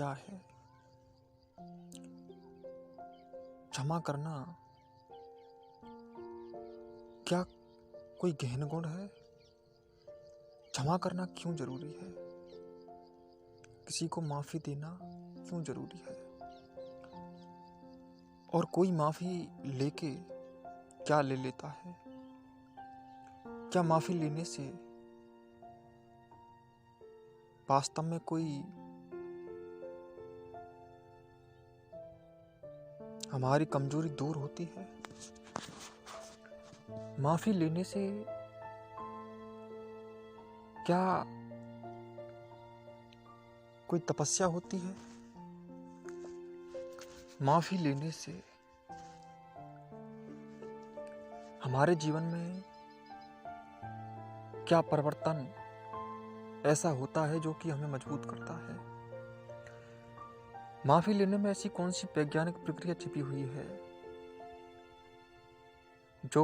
क्या है? क्षमा करना क्या कोई गहन गुण है? क्षमा करना क्यों जरूरी है? किसी को माफी देना क्यों जरूरी है? और कोई माफी लेके क्या ले लेता है? क्या माफी लेने से वास्तव में कोई हमारी कमजोरी दूर होती है? माफी लेने से क्या कोई तपस्या होती है? माफी लेने से हमारे जीवन में क्या परिवर्तन ऐसा होता है जो कि हमें मजबूत करता है? माफी लेने में ऐसी कौन सी वैज्ञानिक प्रक्रिया छिपी हुई है जो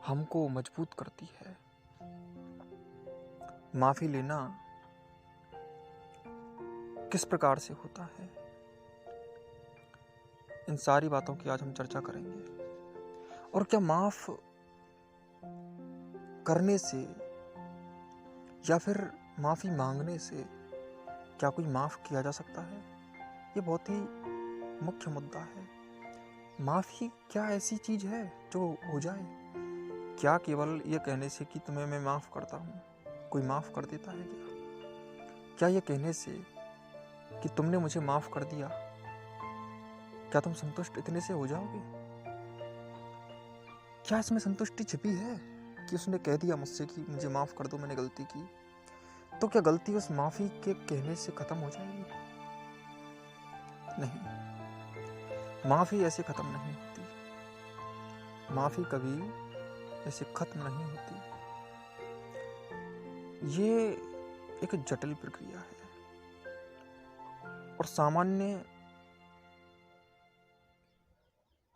हमको मजबूत करती है? माफी लेना किस प्रकार से होता है? इन सारी बातों की आज हम चर्चा करेंगे। और क्या माफ करने से या फिर माफी मांगने से क्या कोई माफ किया जा सकता है? ये बहुत ही मुख्य मुद्दा है। माफी क्या ऐसी चीज है जो हो जाए? क्या केवल ये कहने से कि तुम्हें मैं माफ करता हूँ कोई माफ कर देता है क्या? क्या ये कहने से कि तुमने मुझे माफ कर दिया क्या तुम संतुष्ट इतने से हो जाओगे? क्या इसमें संतुष्टि छिपी है कि उसने कह दिया मुझसे कि मुझे माफ कर दो, मैंने गलती की, तो क्या गलती उस माफी के कहने से खत्म हो जाएगी? नहीं, माफी ऐसे खत्म नहीं होती। माफी कभी ऐसे खत्म नहीं होती। ये एक जटिल प्रक्रिया है और सामान्य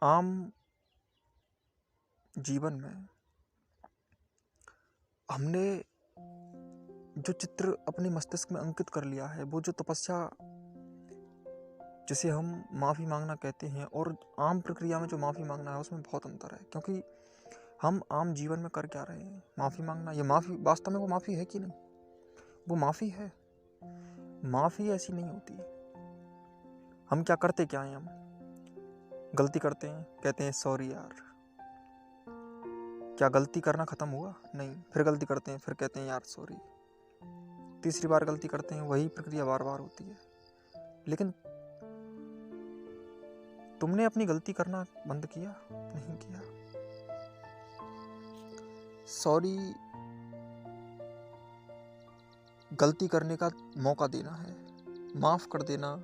आम जीवन में हमने जो चित्र अपने मस्तिष्क में अंकित कर लिया है, वो जो तपस्या जिसे हम माफ़ी मांगना कहते हैं और आम प्रक्रिया में जो माफ़ी मांगना है, उसमें बहुत अंतर है। क्योंकि हम आम जीवन में कर क्या रहे हैं? माफ़ी मांगना। ये माफ़ी वास्तव में वो माफ़ी है कि नहीं? वो माफ़ी है। माफ़ी ऐसी नहीं होती। हम क्या करते क्या हैं? हम गलती करते हैं, कहते हैं सॉरी यार। क्या गलती करना खत्म हुआ? नहीं। फिर गलती करते हैं, फिर कहते हैं यार सॉरी। तीसरी बार गलती करते हैं, वही प्रक्रिया बार बार होती है। लेकिन तुमने अपनी गलती करना बंद किया? नहीं किया। सॉरी गलती करने का मौका देना है। माफ कर देना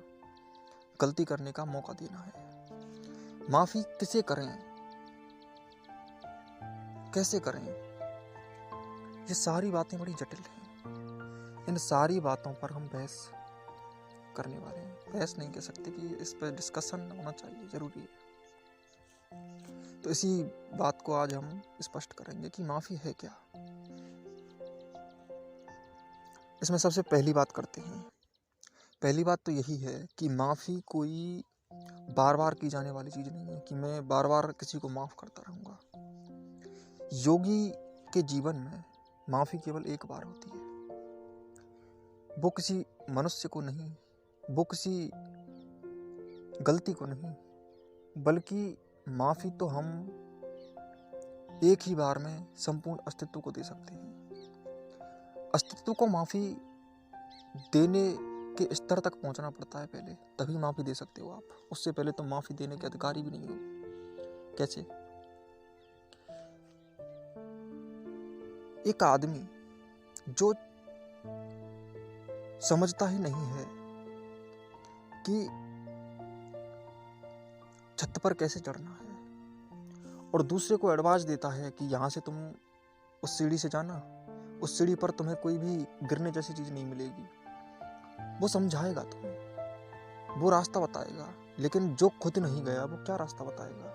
गलती करने का मौका देना है। माफी किसे करें, कैसे करें, ये सारी बातें बड़ी जटिल हैं। इन सारी बातों पर हम बहस करने वाले हैं। बहस नहीं कह सकते कि इस पर डिस्कशन होना चाहिए, जरूरी है। तो इसी बात को आज हम स्पष्ट करेंगे कि माफी है क्या। इसमें सबसे पहली बात करते हैं। पहली बात तो यही है कि माफी कोई बार बार की जाने वाली चीज नहीं है कि मैं बार बार किसी को माफ करता रहूंगा। योगी के जीवन में माफी केवल एक बार होती है। वो किसी मनुष्य को नहीं, वो किसी गलती को नहीं, बल्कि माफी तो हम एक ही बार में संपूर्ण अस्तित्व को दे सकते हैं। अस्तित्व को माफी देने के स्तर तक पहुंचना पड़ता है पहले, तभी माफी दे सकते हो आप। उससे पहले तो माफी देने के अधिकारी भी नहीं हो। कैसे? एक आदमी जो समझता ही नहीं है कि छत पर कैसे चढ़ना है और दूसरे को एडवाइस देता है कि यहाँ से तुम उस सीढ़ी से जाना, उस सीढ़ी पर तुम्हें कोई भी गिरने जैसी चीज नहीं मिलेगी। वो समझाएगा तुम्हें, वो रास्ता बताएगा, लेकिन जो खुद नहीं गया वो क्या रास्ता बताएगा।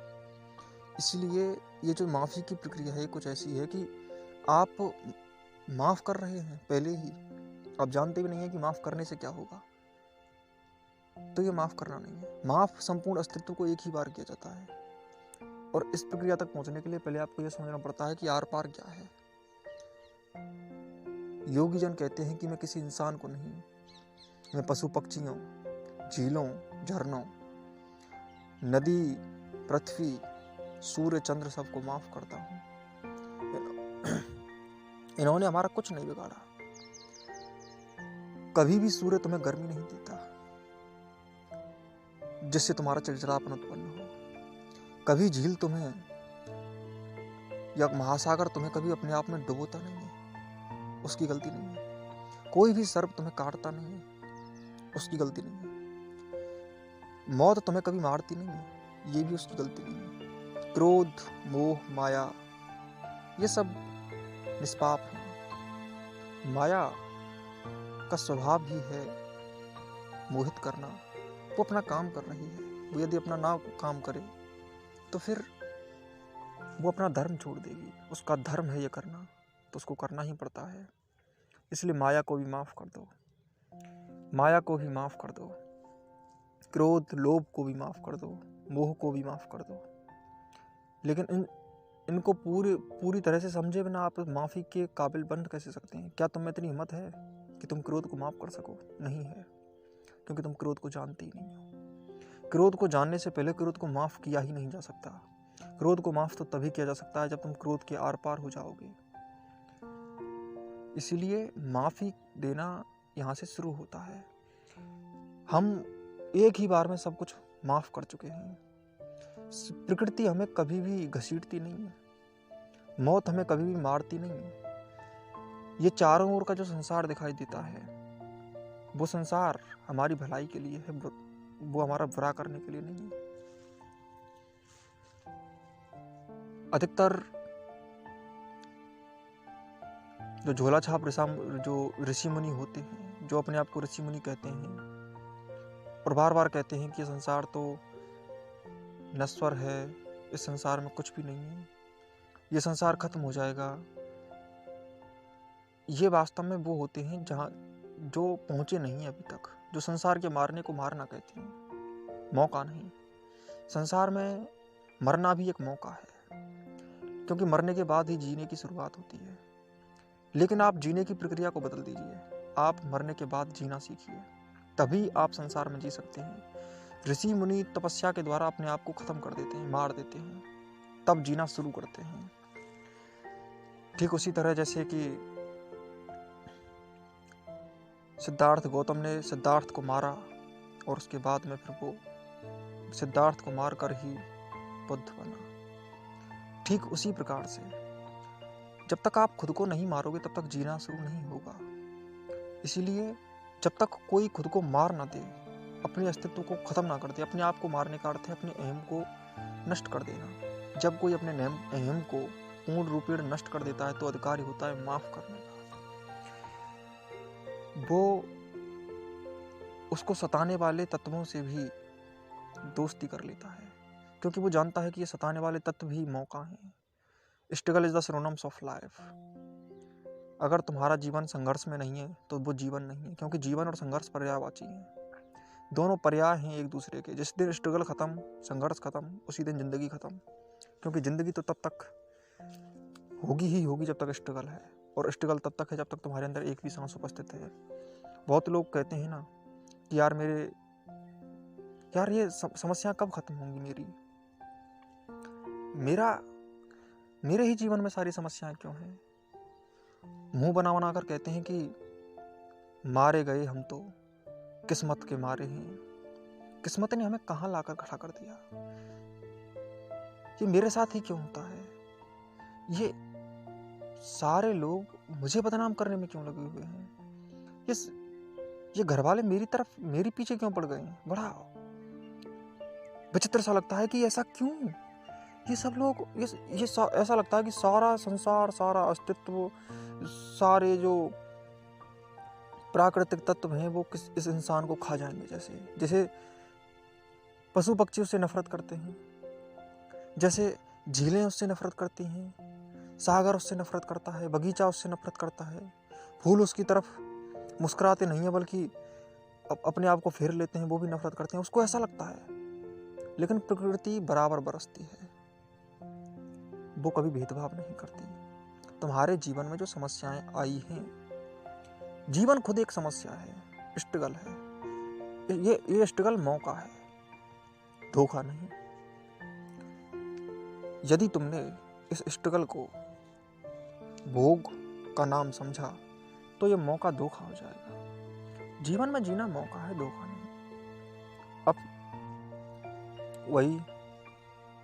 इसलिए ये जो माफी की प्रक्रिया है कुछ ऐसी है कि आप माफ कर रहे हैं पहले ही, आप जानते भी नहीं हैं कि माफ़ करने से क्या होगा। तो ये माफ़ करना नहीं है। माफ़ संपूर्ण अस्तित्व को एक ही बार किया जाता है, और इस प्रक्रिया तक पहुंचने के लिए पहले आपको यह समझना पड़ता है कि आर पार क्या है। योगी जन कहते हैं कि मैं किसी इंसान को नहीं, मैं पशु पक्षियों, झीलों, झरनों, नदी, पृथ्वी, सूर्य, चंद्र सबको माफ करता हूँ। इन्होंने हमारा कुछ नहीं बिगाड़ा। कभी भी सूर्य तुम्हें गर्मी नहीं देता जिससे तुम्हारा चिड़चिड़ापन उत्पन्न हो। कभी झील तुम्हें या महासागर तुम्हें कभी अपने आप में डुबोता नहीं है, उसकी गलती नहीं है। कोई भी सर्प तुम्हें काटता नहीं है, उसकी गलती नहीं है। मौत तुम्हें कभी मारती नहीं है, ये भी उसकी गलती नहीं है। क्रोध, मोह, माया, ये सब निष्पाप हैं। माया का स्वभाव ही है मोहित करना। वो अपना काम कर रही है, वो यदि अपना ना काम करे तो फिर वो अपना धर्म छोड़ देगी। उसका धर्म है ये करना, तो उसको करना ही पड़ता है। इसलिए माया को भी माफ कर दो, माया को भी माफ कर दो, क्रोध, लोभ को भी माफ कर दो, मोह को भी माफ कर दो। लेकिन इनको पूरी तरह से समझे बिना आप माफ़ी के काबिल बन कैसे सकते हैं? क्या तुम में इतनी हिम्मत है कि तुम क्रोध को माफ़ कर सको? नहीं है, क्योंकि तुम क्रोध को जानते ही नहीं हो। क्रोध को जानने से पहले क्रोध को माफ़ किया ही नहीं जा सकता। क्रोध को माफ़ तो तभी किया जा सकता है जब तुम क्रोध के आर पार हो जाओगे। इसीलिए माफ़ी देना यहाँ से शुरू होता है। हम एक ही बार में सब कुछ माफ़ कर चुके हैं। प्रकृति हमें कभी भी घसीटती नहीं है, मौत हमें कभी भी मारती नहीं है। ये चारों ओर का जो संसार दिखाई देता है, वो संसार हमारी भलाई के लिए है, वो हमारा बुरा करने के लिए नहीं है। अधिकतर जो झोला छाप जो ऋषि मुनि होते हैं, जो अपने आप को ऋषि मुनि कहते हैं और बार बार कहते हैं कि संसार तो नश्वर है, इस संसार में कुछ भी नहीं है, ये संसार खत्म हो जाएगा। ये वास्तव में वो होते हैं जो पहुंचे नहीं अभी तक, जो संसार के मारने को मारना कहते हैं, मौका नहीं। संसार में मरना भी एक मौका है, क्योंकि मरने के बाद ही जीने की शुरुआत होती है। लेकिन आप जीने की प्रक्रिया को बदल दीजिए, आप मरने के बाद जीना सीखिए, तभी आप संसार में जी सकते हैं। ऋषि मुनि तपस्या के द्वारा अपने आप को खत्म कर देते हैं, मार देते हैं, तब जीना शुरू करते हैं। ठीक उसी तरह जैसे कि सिद्धार्थ गौतम ने सिद्धार्थ को मारा और उसके बाद में फिर वो सिद्धार्थ को मार कर ही बुद्ध बना। ठीक उसी प्रकार से जब तक आप खुद को नहीं मारोगे तब तक जीना शुरू नहीं होगा। इसीलिए जब तक कोई खुद को मार ना दे, अपने अस्तित्व को खत्म ना कर दे, अपने आप को मारने का अर्थ है अपने अहम को नष्ट कर देना। जब कोई अपने अहम को पूर्ण रूपेण नष्ट कर देता है तो अधिकारी होता है माफ करने का। वो उसको सताने वाले तत्वों से भी दोस्ती कर लेता है, क्योंकि वो जानता है कि ये सताने वाले तत्व भी मौका हैं। Struggle is the synonyms of life. अगर तुम्हारा जीवन संघर्ष में नहीं है तो वो जीवन नहीं है, क्योंकि जीवन और संघर्ष पर्यायवाची हैं। दोनों पर्याय हैं एक दूसरे के। जिस दिन स्ट्रगल खत्म, संघर्ष खत्म, उसी दिन जिंदगी खत्म, क्योंकि जिंदगी तो तब तक होगी ही होगी जब तक स्ट्रगल है, और स्ट्रगल तब तक है जब तक तुम्हारे अंदर एक भी सांस उपस्थित है। बहुत लोग कहते हैं ना कि यार ये समस्या कब खत्म होंगी मेरे ही जीवन में सारी समस्याएं क्यों हैं? मुंह बना बना कर कहते हैं कि मारे गए हम तो किस्मत के मारे हैं। किस्मत ने हमें कहाँ लाकर खड़ा कर दिया? ये मेरे साथ ही क्यों होता है? ये सारे लोग मुझे बदनाम करने में क्यों लगे हुए हैं? ये घर वाले मेरी पीछे क्यों पड़ गए हैं? बड़ा विचित्र सा लगता है कि ऐसा क्यों? ये सब लोग ऐसा लगता है कि सारा संसार, सारा अस्तित्व, सारे जो प्राकृतिक तत्व हैं वो इस इंसान को खा जाएंगे। जैसे पशु पक्षी उससे नफरत करते हैं, जैसे झीलें उससे नफरत करती हैं, सागर उससे नफरत करता है, बगीचा उससे नफरत करता है, फूल उसकी तरफ मुस्कुराते नहीं हैं, बल्कि अपने आप को फेर लेते हैं, वो भी नफरत करते हैं, उसको ऐसा लगता है। लेकिन प्रकृति बराबर बरसती है, वो कभी भेदभाव नहीं करती। तुम्हारे जीवन में जो समस्याएं आई हैं, जीवन खुद एक समस्या है, स्ट्रगल है। ये स्ट्रगल मौका है, धोखा नहीं। यदि तुमने इस स्ट्रगल को भोग का नाम समझा तो ये मौका धोखा हो जाएगा। जीवन में जीना मौका है, धोखा नहीं। अब वही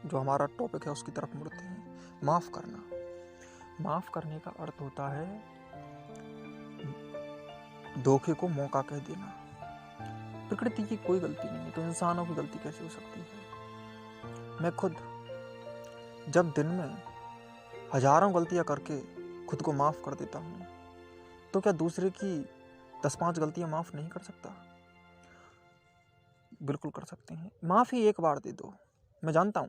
जो हमारा टॉपिक है उसकी तरफ मुड़ते हैं। माफ करना। माफ करने का अर्थ होता है धोखे को मौका कह देना। प्रकृति की कोई गलती नहीं है, तो इंसानों की गलती कैसे हो सकती है? मैं खुद जब दिन में हजारों गलतियां करके खुद को माफ कर देता हूँ, तो क्या दूसरे की 10-5 गलतियां माफ नहीं कर सकता? बिल्कुल कर सकते हैं। माफी एक बार दे दो। मैं जानता हूँ,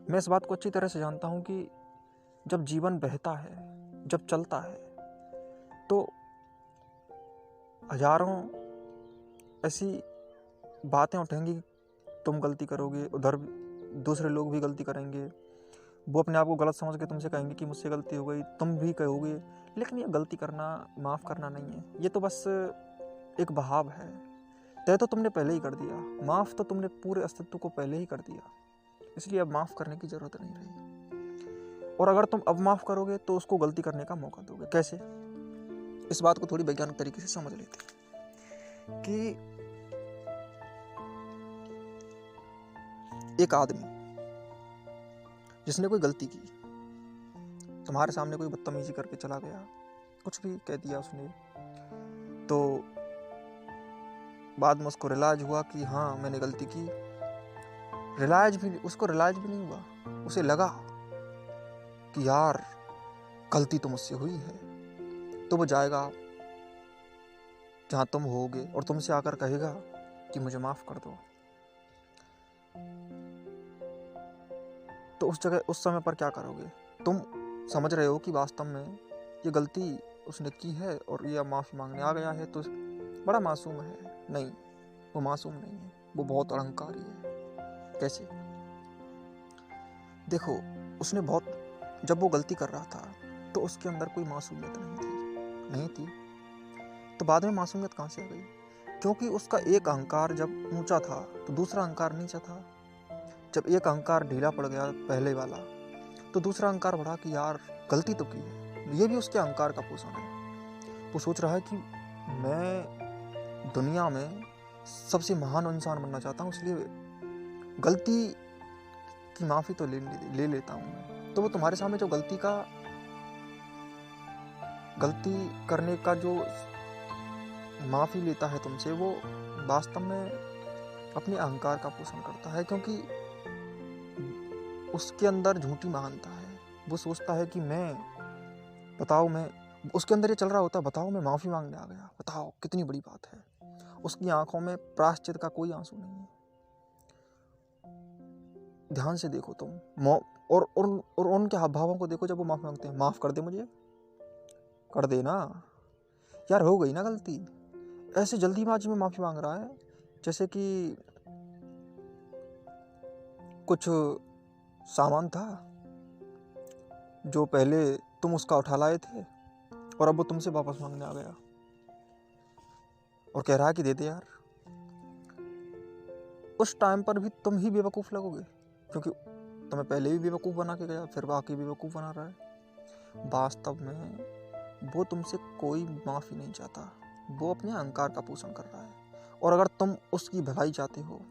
मैं इस बात को अच्छी तरह से जानता हूँ कि जब जीवन बहता है, जब चलता है, तो हजारों ऐसी बातें उठेंगी, तुम गलती करोगे, उधर दूसरे लोग भी गलती करेंगे, वो अपने आप को गलत समझ के तुमसे कहेंगे कि मुझसे गलती हो गई, तुम भी कहोगे। लेकिन ये गलती करना, माफ़ करना नहीं है, ये तो बस एक बहाव है। तय तो तुमने पहले ही कर दिया, माफ़ तो तुमने पूरे अस्तित्व को पहले ही कर दिया, इसलिए अब माफ़ करने की ज़रूरत नहीं रही। और अगर तुम अब माफ़ करोगे तो उसको गलती करने का मौका दोगे। कैसे? इस बात को थोड़ी वैज्ञानिक तरीके से समझ लेते हैं कि एक आदमी जिसने कोई गलती की, तुम्हारे सामने कोई बदतमीजी करके चला गया, कुछ भी कह दिया उसने, तो बाद में उसको रियलाइज हुआ कि हाँ मैंने गलती की। उसको रियलाइज भी नहीं हुआ, उसे लगा कि यार गलती तो मुझसे हुई है। तो वो जाएगा जहाँ तुम होगे और तुमसे आकर कहेगा कि मुझे माफ़ कर दो। तो उस जगह, उस समय पर क्या करोगे? तुम समझ रहे हो कि वास्तव में ये गलती उसने की है और ये माफ़ी मांगने आ गया है, तो बड़ा मासूम है। नहीं, वो मासूम नहीं है, वो बहुत अहंकारी है। कैसे? देखो, उसने जब वो गलती कर रहा था तो उसके अंदर कोई मासूमियत नहीं थी। तो बाद में मासूमियत कहाँ से आ गई? क्योंकि उसका एक अहंकार जब ऊंचा था तो दूसरा अहंकार नीचा था। जब एक अहंकार ढीला पड़ गया पहले वाला, तो दूसरा अहंकार बढ़ा कि यार गलती तो की है। ये भी उसके अहंकार का पोषण है। वो सोच रहा है कि मैं दुनिया में सबसे महान इंसान बनना चाहता हूँ, इसलिए गलती की माफ़ी तो ले लेता हूँ। तो वो तुम्हारे सामने जो गलती करने का जो माफ़ी लेता है तुमसे, वो वास्तव में अपने अहंकार का पोषण करता है, क्योंकि उसके अंदर झूठी महानता है। वो सोचता है कि उसके अंदर ये चल रहा होता है, बताओ मैं माफ़ी मांगने आ गया, बताओ कितनी बड़ी बात है। उसकी आंखों में प्रायश्चित का कोई आंसू नहीं है। ध्यान से देखो तुम, और उनके हाव भावों को देखो जब वो माफ़ी मांगते हैं। माफ़ कर दे, मुझे कर दे ना यार, हो गई ना गलती। ऐसे जल्दीबाजी में माफ़ी मांग रहा है जैसे कि कुछ सामान था जो पहले तुम उसका उठा लाए थे और अब वो तुमसे वापस मांगने आ गया और कह रहा है कि दे दे यार। उस टाइम पर भी तुम ही बेवकूफ़ लगोगे, क्योंकि तुम्हें पहले भी बेवकूफ़ बना के गया, फिर बाकी बेवकूफ़ बना रहा है। वास्तव में वो तुमसे कोई माफ़ी नहीं चाहता, वो अपने अहंकार का पोषण कर रहा है। और अगर तुम उसकी भलाई चाहते हो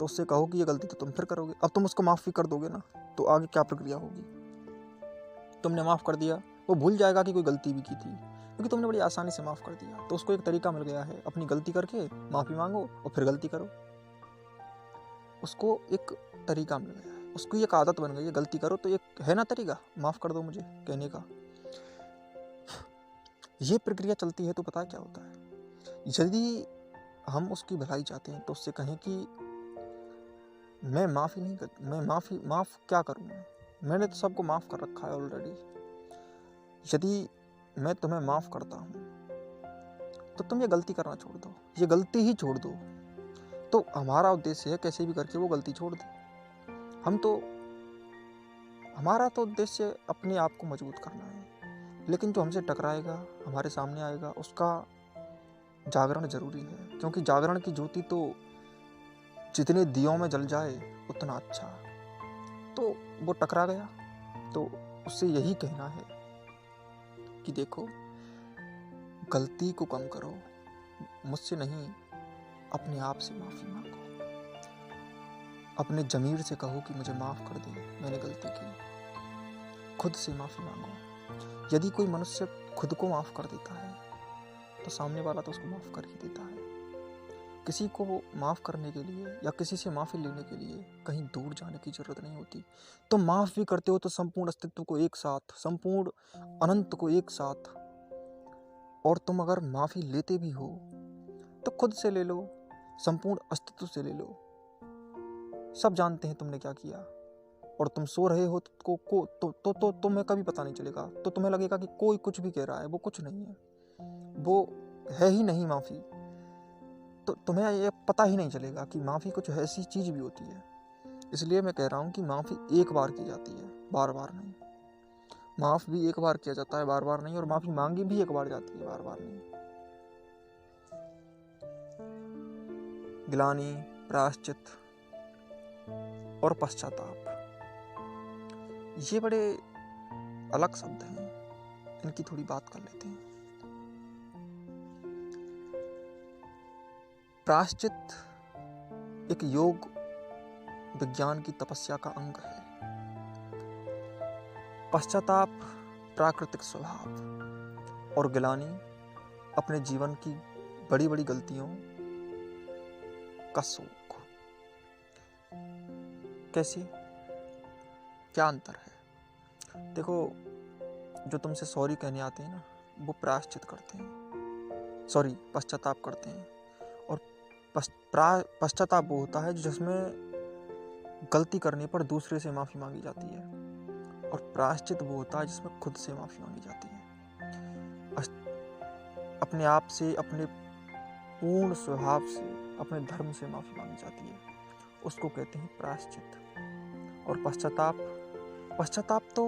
तो उससे कहो कि ये गलती तो तुम फिर करोगे। अब तुम उसको माफ़ भी कर दोगे ना, तो आगे क्या प्रक्रिया होगी? तुमने माफ़ कर दिया, वो भूल जाएगा कि कोई गलती भी की थी, क्योंकि तुमने बड़ी आसानी से माफ़ कर दिया। तो उसको एक तरीका मिल गया है, अपनी गलती करके माफ़ी मांगो और फिर गलती करो। उसको एक तरीका मिल गया है, उसको एक आदत बन गई है, गलती करो तो एक है ना तरीका, माफ़ कर दो मुझे कहने का। ये प्रक्रिया चलती है तो पता क्या होता है? यदि हम उसकी भलाई चाहते हैं तो उससे कहें कि मैं माफ़ क्या करूँ, मैंने तो सबको माफ़ कर रखा है ऑलरेडी। यदि मैं तुम्हें माफ़ करता हूँ तो तुम ये गलती करना छोड़ दो, ये गलती ही छोड़ दो। तो हमारा उद्देश्य है कैसे भी करके वो गलती छोड़ दे। हमारा तो उद्देश्य अपने आप को मजबूत करना है, लेकिन जो हमसे टकराएगा, हमारे सामने आएगा, उसका जागरण जरूरी है, क्योंकि जागरण की ज्योति तो जितने दियों में जल जाए उतना अच्छा। तो वो टकरा गया तो उससे यही कहना है कि देखो, गलती को कम करो, मुझसे नहीं, अपने आप से माफ़ी मांगो, अपने ज़मीर से कहो कि मुझे माफ़ कर दे, मैंने गलती की। खुद से माफ़ी मांगो। यदि कोई मनुष्य खुद को माफ़ कर देता है तो सामने वाला तो उसको माफ़ कर ही देता है। किसी को माफ़ करने के लिए या किसी से माफ़ी लेने के लिए कहीं दूर जाने की ज़रूरत नहीं होती। तुम माफ़ भी करते हो तो संपूर्ण अस्तित्व को एक साथ, संपूर्ण अनंत को एक साथ। और तुम अगर माफ़ी लेते भी हो तो खुद से ले लो, संपूर्ण अस्तित्व से ले लो। सब जानते हैं तुमने क्या किया, और तुम सो रहे हो तो तुम्हें कभी पता नहीं चलेगा। तो तुम्हें लगेगा कि कोई कुछ भी कह रहा है, वो कुछ नहीं है, वो है ही नहीं माफ़ी। तो तुम्हें ये पता ही नहीं चलेगा कि माफ़ी कुछ ऐसी चीज़ भी होती है। इसलिए मैं कह रहा हूँ कि माफ़ी एक बार की जाती है, बार बार नहीं। माफ़ भी एक बार किया जाता है, बार बार नहीं। और माफ़ी मांगी भी एक बार जाती है, बार बार नहीं। गिलानी, प्रायश्चित और पश्चाताप, ये बड़े अलग शब्द हैं, इनकी थोड़ी बात कर लेते हैं। प्रायश्चित एक योग विज्ञान की तपस्या का अंग है। पश्चाताप प्राकृतिक स्वभाव, और गिलानी अपने जीवन की बड़ी बड़ी गलतियों का शोक। कैसे, क्या अंतर है? देखो, जो तुमसे सॉरी कहने आते हैं ना, वो प्रायश्चित करते हैं, सॉरी पश्चाताप करते हैं। और पश्चाताप वो होता है जिसमें गलती करने पर दूसरे से माफ़ी मांगी जाती है, और प्रायश्चित वो होता है जिसमें खुद से माफ़ी मांगी जाती है। अपने आप से, अपने पूर्ण स्वभाव से, अपने धर्म से माफ़ी मांगी जाती है, उसको कहते हैं प्रायश्चित। और पश्चाताप तो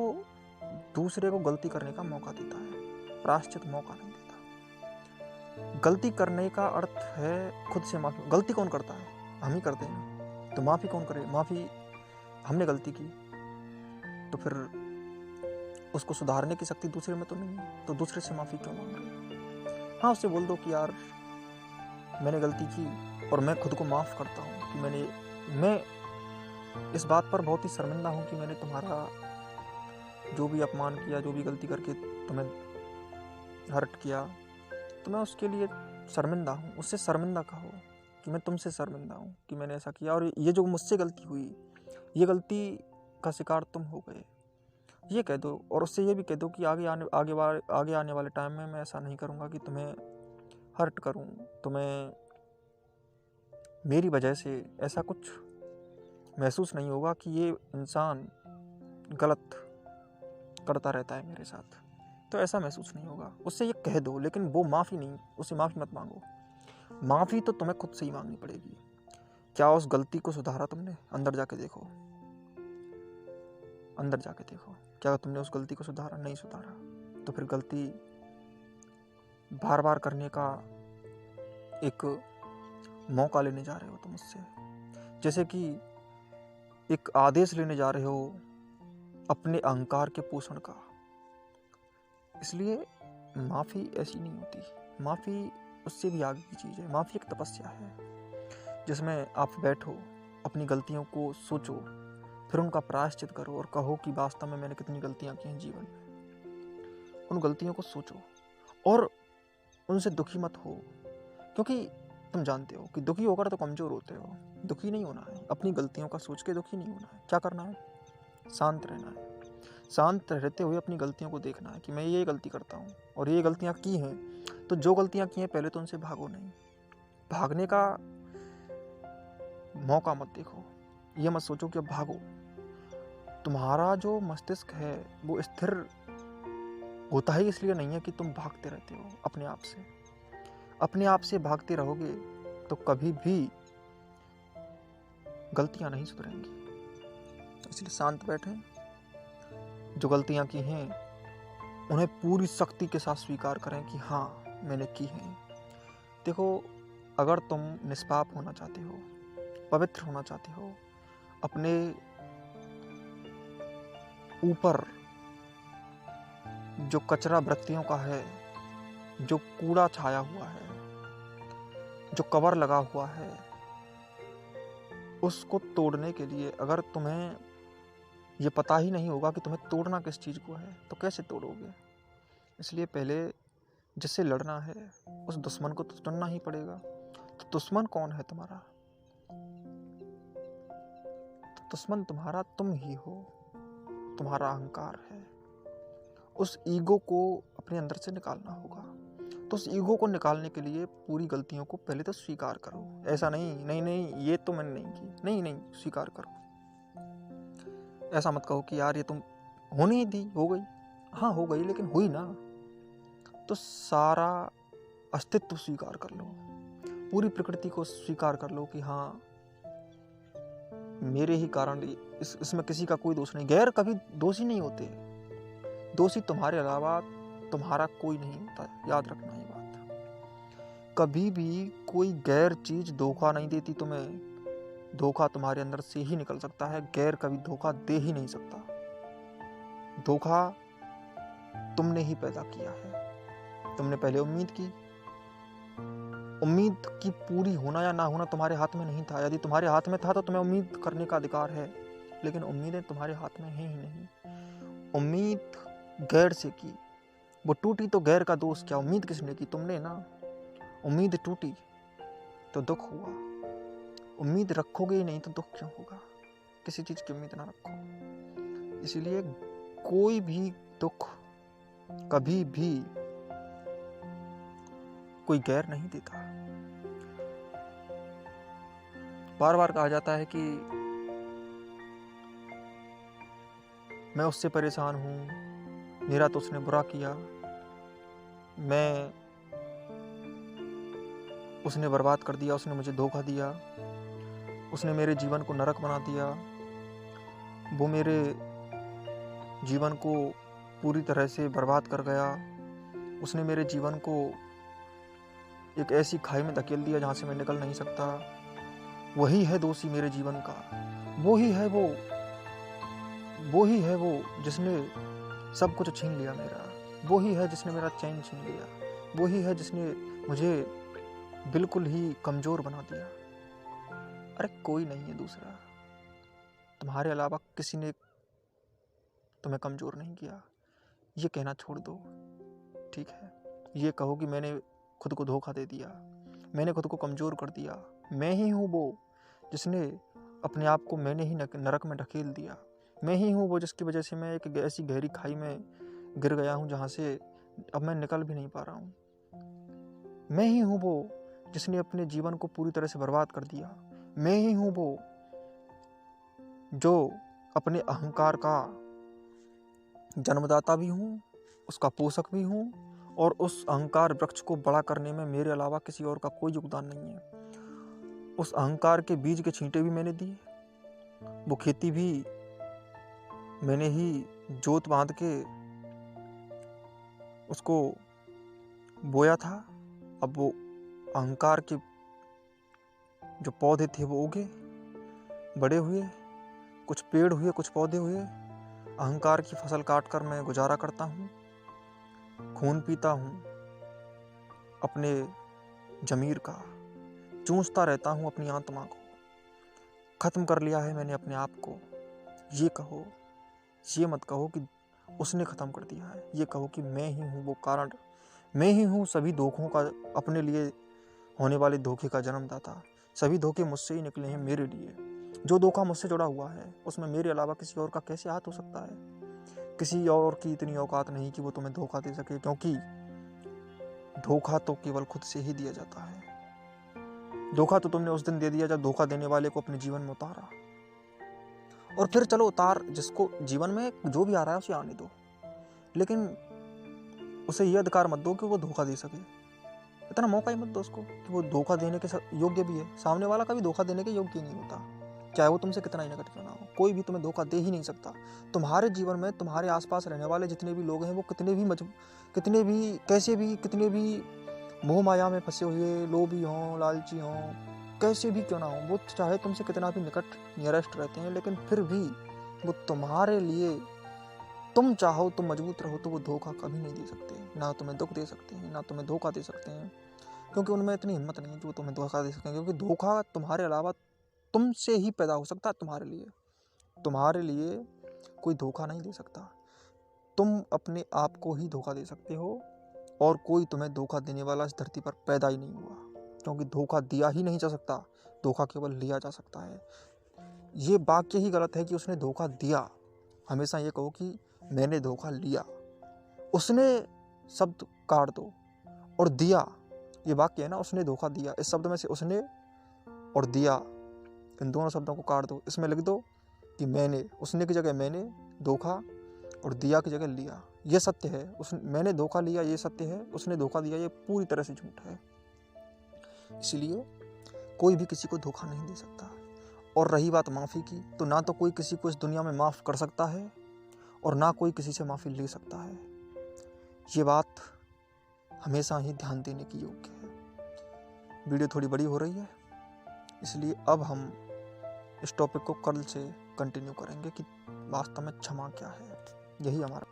दूसरे को गलती करने का मौका देता है, प्रायश्चित मौका नहीं देता। गलती करने का अर्थ है खुद से माफ़ी। गलती कौन करता है? हम ही करते हैं। तो माफ़ी कौन करे? माफ़ी, हमने गलती की तो फिर उसको सुधारने की शक्ति दूसरे में तो नहीं है, तो दूसरे से माफ़ी क्यों मांग रहे? हाँ, उससे बोल दो कि यार मैंने गलती की और मैं खुद को माफ़ करता हूँ कि मैं इस बात पर बहुत ही शर्मिंदा हूँ कि मैंने तुम्हारा जो भी अपमान किया, जो भी गलती करके तुम्हें हर्ट किया, तो मैं उसके लिए शर्मिंदा हूँ। उससे शर्मिंदा कहो कि मैं तुमसे शर्मिंदा हूँ कि मैंने ऐसा किया, और ये जो मुझसे गलती हुई, ये गलती का शिकार तुम हो गए, ये कह दो। और उससे ये भी कह दो कि आगे आने वाले टाइम में मैं ऐसा नहीं करूँगा कि तुम्हें हर्ट करूँ, तुम्हें मेरी वजह से ऐसा कुछ महसूस नहीं होगा कि ये इंसान गलत करता रहता है मेरे साथ, तो ऐसा महसूस नहीं होगा। उससे ये कह दो, लेकिन वो माफ़ी नहीं, उससे माफ़ी मत मांगो। माफ़ी तो तुम्हें खुद से ही मांगनी पड़ेगी। क्या उस गलती को सुधारा तुमने? अंदर जाके देखो, अंदर जाके देखो, क्या तुमने उस गलती को सुधारा? नहीं सुधारा, तो फिर गलती बार बार करने का एक मौका लेने जा रहे हो तुम उससे, जैसे कि एक आदेश लेने जा रहे हो अपने अहंकार के पोषण का। इसलिए माफ़ी ऐसी नहीं होती। माफ़ी उससे भी आगे की चीज़ है। माफ़ी एक तपस्या है जिसमें आप बैठो, अपनी गलतियों को सोचो, फिर उनका प्रायश्चित करो और कहो कि वास्तव में मैंने कितनी गलतियाँ की हैं जीवन में। उन गलतियों को सोचो और उनसे दुखी मत हो, क्योंकि तुम जानते हो कि दुखी होकर तो कमज़ोर होते हो। दुखी नहीं होना है, अपनी गलतियों का सोच के दुखी नहीं होना है। क्या करना है? शांत रहना है। शांत रहते हुए अपनी गलतियों को देखना है कि मैं ये गलती करता हूँ और ये गलतियाँ की हैं, तो जो गलतियाँ की हैं पहले तो उनसे भागो नहीं। भागने का मौका मत देखो, ये मत सोचो कि अब भागो। तुम्हारा जो मस्तिष्क है वो स्थिर होता ही इसलिए नहीं है कि तुम भागते रहते हो अपने आप से। अपने आप से भागते रहोगे तो कभी भी गलतियां नहीं सुधरेंगी। इसलिए शांत बैठें, जो गलतियां की हैं उन्हें पूरी सख्ती के साथ स्वीकार करें कि हाँ मैंने की है। देखो, अगर तुम निष्पाप होना चाहते हो, पवित्र होना चाहते हो, अपने ऊपर जो कचरा वृत्तियों का है, जो कूड़ा छाया हुआ है, जो कवर लगा हुआ है, उसको तोड़ने के लिए अगर तुम्हें ये पता ही नहीं होगा कि तुम्हें तोड़ना किस चीज़ को है तो कैसे तोड़ोगे। इसलिए पहले जिससे लड़ना है उस दुश्मन को तो चुनना ही पड़ेगा। तो दुश्मन कौन है तुम्हारा? तो दुश्मन तुम्हारा तुम ही हो, तुम्हारा अहंकार है। उस ईगो को अपने अंदर से निकालना होगा। तो उस ईगो को निकालने के लिए पूरी गलतियों को पहले तो स्वीकार करो। ऐसा नहीं ये तो मैंने नहीं की, नहीं स्वीकार करो। ऐसा मत कहो कि यार ये तुम होनी ही थी, हो गई। हाँ हो गई, लेकिन हुई ना, तो सारा अस्तित्व स्वीकार कर लो, पूरी प्रकृति को स्वीकार कर लो कि हाँ मेरे ही कारण इसमें किसी का कोई दोष नहीं। गैर कभी दोषी नहीं होते, दोषी तुम्हारे अलावा तुम्हारा कोई नहीं होता। याद रखना ये बात। कभी भी कोई गैर चीज धोखा नहीं देती तुम्हें। धोखा तुम्हारे अंदर से ही निकल सकता है, गैर कभी धोखा दे ही नहीं सकता। धोखा तुमने ही पैदा किया है। तुमने पहले उम्मीद की, उम्मीद की पूरी होना या ना होना तुम्हारे हाथ में नहीं था। यदि तुम्हारे हाथ में था तो तुम्हें उम्मीद करने का अधिकार है, लेकिन उम्मीदें तुम्हारे हाथ में है ही नहीं। उम्मीद गैर से की, वो टूटी तो गैर का दोष क्या? उम्मीद किसने की? तुमने ना। उम्मीद टूटी तो दुख हुआ। उम्मीद रखोगे ही नहीं तो दुख क्यों होगा? किसी चीज की उम्मीद ना रखो। इसीलिए कोई भी दुख कभी भी कोई गैर नहीं देता। बार बार कहा जाता है कि मैं उससे परेशान हूं, मेरा तो उसने बुरा किया, उसने बर्बाद कर दिया, उसने मुझे धोखा दिया, उसने मेरे जीवन को नरक बना दिया, वो मेरे जीवन को पूरी तरह से बर्बाद कर गया, उसने मेरे जीवन को एक ऐसी खाई में धकेल दिया जहाँ से मैं निकल नहीं सकता। वही है दोषी मेरे जीवन का, वो ही है वो जिसने सब कुछ छीन लिया मेरा, वो ही है जिसने मेरा चैन छीन लिया, वो ही है जिसने मुझे बिल्कुल ही कमज़ोर बना दिया। अरे कोई नहीं है दूसरा, तुम्हारे अलावा किसी ने तुम्हें कमज़ोर नहीं किया। ये कहना छोड़ दो, ठीक है? ये कहो कि मैंने खुद को धोखा दे दिया, मैंने खुद को कमज़ोर कर दिया, मैं ही हूँ वो जिसने अपने आप को मैंने ही नरक में ढकेल दिया, मैं ही हूँ वो जिसकी वजह से मैं एक ऐसी गहरी खाई में गिर गया हूँ जहाँ से अब मैं निकल भी नहीं पा रहा हूँ। मैं ही हूँ वो जिसने अपने जीवन को पूरी तरह से बर्बाद कर दिया। मैं ही हूँ वो जो अपने अहंकार का जन्मदाता भी हूँ, उसका पोषक भी हूँ, और उस अहंकार वृक्ष को बड़ा करने में मेरे अलावा किसी और का कोई योगदान नहीं है। उस अहंकार के बीज के छींटे भी मैंने दिए, वो खेती भी मैंने ही जोत बांध के उसको बोया था। अब वो अहंकार के जो पौधे थे वो उगे, बड़े हुए, कुछ पेड़ हुए, कुछ पौधे हुए। अहंकार की फसल काट कर मैं गुजारा करता हूँ, खून पीता हूँ अपने जमीर का, चूसता रहता हूँ अपनी आत्मा को। खत्म कर लिया है मैंने अपने आप को। ये कहो, ये मत कहो कि उसने खत्म कर दिया है, ये कहो कि मैं ही हूँ वो कारण, मैं ही हूँ सभी धोखों का, अपने लिए होने वाले धोखे का जन्मदाता। सभी धोखे मुझसे ही निकले हैं मेरे लिए। जो धोखा मुझसे जुड़ा हुआ है उसमें मेरे अलावा किसी और का कैसे हाथ हो सकता है? किसी और की इतनी औकात नहीं कि वो तुम्हें धोखा दे सके, क्योंकि धोखा तो केवल खुद से ही दिया जाता है। धोखा तो तुमने उस दिन दे दिया जब धोखा देने वाले को अपने जीवन में उतारा। और फिर चलो उतार, जिसको जीवन में जो भी आ रहा है उसे आने दो, लेकिन उसे ये अधिकार मत दो कि वो धोखा दे सके। इतना मौका ही मत दो उसको कि वो धोखा देने के योग्य भी है। सामने वाला कभी धोखा देने के योग्य नहीं होता, चाहे वो तुमसे कितना ही निकट क्यों ना हो। कोई भी तुम्हें धोखा दे ही नहीं सकता। तुम्हारे जीवन में तुम्हारे आसपास रहने वाले जितने भी लोग हैं वो कितने भी मोह माया में फंसे हुए लोभी हों, लालची हों, कैसे भी क्यों ना हो, वो चाहे तुमसे कितना भी निकट नियरेस्ट रहते हैं, लेकिन फिर भी वो तुम्हारे लिए, तुम चाहो तुम मजबूत रहो तो वो धोखा कभी नहीं दे सकते। ना तुम्हें दुख दे सकते हैं, ना तुम्हें धोखा दे सकते हैं, क्योंकि उनमें इतनी हिम्मत नहीं है कि वो तुम्हें धोखा दे सकें। क्योंकि धोखा तुम्हारे अलावा तुमसे ही पैदा हो सकता है। तुम्हारे लिए कोई धोखा नहीं दे सकता। तुम अपने आप को ही धोखा दे सकते हो, और कोई तुम्हें धोखा देने वाला इस धरती पर पैदा ही नहीं हुआ, क्योंकि धोखा दिया ही नहीं जा सकता, धोखा केवल लिया जा सकता है। ये वाक्य ही गलत है कि उसने धोखा दिया। हमेशा ये कहो कि मैंने धोखा लिया। उसने शब्द काट दो, और दिया, ये वाक्य है ना, उसने धोखा दिया, इस शब्द में से उसने और दिया, इन दोनों शब्दों को काट दो। इसमें लिख दो कि मैंने, उसने की जगह मैंने, धोखा, और दिया की जगह लिया। ये सत्य है। मैंने धोखा लिया ये सत्य है, उसने धोखा दिया ये पूरी तरह से झूठ है। इसलिए कोई भी किसी को धोखा नहीं दे सकता। और रही बात माफ़ी की, तो ना तो कोई किसी को इस दुनिया में माफ़ कर सकता है, और ना कोई किसी से माफ़ी ले सकता है। ये बात हमेशा ही ध्यान देने की योग्य है। वीडियो थोड़ी बड़ी हो रही है, इसलिए अब हम इस टॉपिक को कल से कंटिन्यू करेंगे कि वास्तव में क्षमा क्या है। यही हमारा